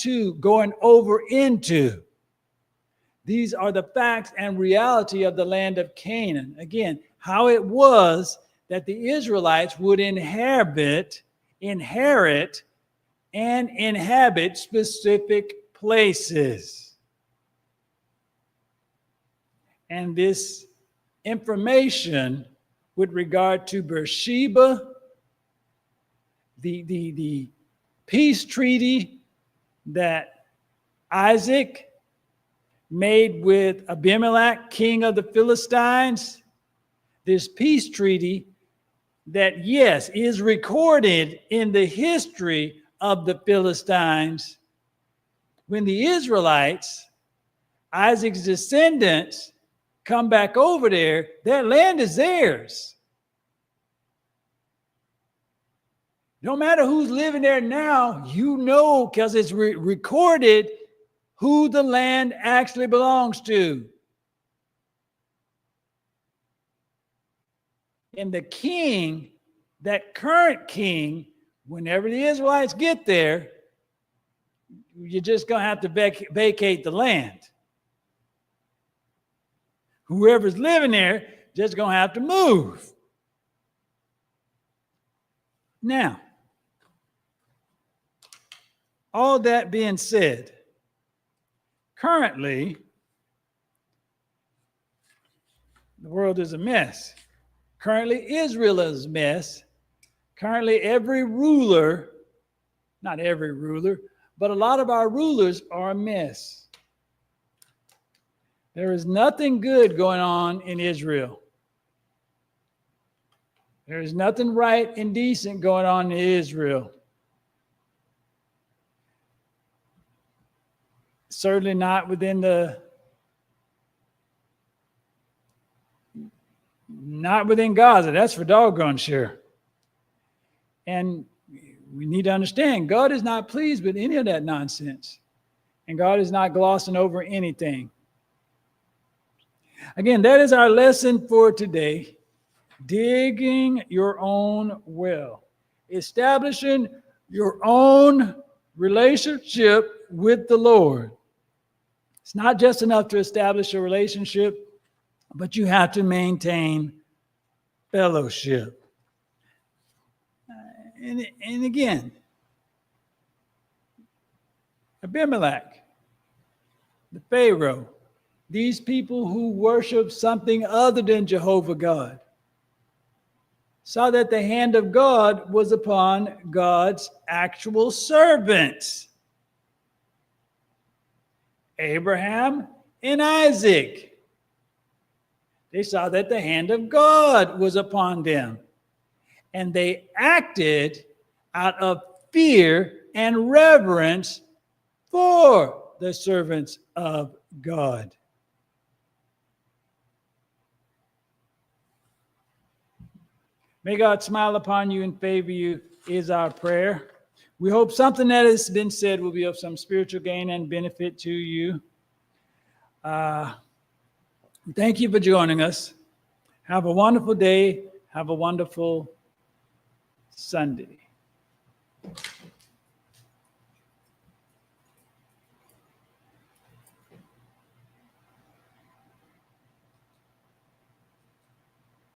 over into. These are the facts and reality of the land of Canaan. Again, how it was that the Israelites would inherit, and inhabit specific places. And this information with regard to Beersheba, the peace treaty that Isaac made with Abimelech, king of the Philistines, this peace treaty that, yes, is recorded in the history of the Philistines. When the Israelites, Isaac's descendants, come back over there, that land is theirs. No matter who's living there now, you know, because it's recorded who the land actually belongs to. And the king, that current king, whenever the Israelites get there, you're just going to have to vacate the land. Whoever's living there, just going to have to move. Now, all that being said, currently, the world is a mess. Currently, Israel is a mess. Currently, every ruler, not every ruler, but a lot of our rulers are a mess. There is nothing good going on in Israel. There is nothing right and decent going on in Israel. Certainly not within Gaza. That's for doggone sure. And we need to understand, God is not pleased with any of that nonsense. And God is not glossing over anything. Again, that is our lesson for today. Digging your own well. Establishing your own relationship with the Lord. It's not just enough to establish a relationship, but you have to maintain fellowship. And again, Abimelech, the Pharaoh, these people who worship something other than Jehovah God, saw that the hand of God was upon God's actual servants, Abraham and Isaac. They saw that the hand of God was upon them, and they acted out of fear and reverence for the servants of God. May God smile upon you and favor you is our prayer. We hope something that has been said will be of some spiritual gain and benefit to you. Thank you for joining us. Have a wonderful day. Have a wonderful Sunday.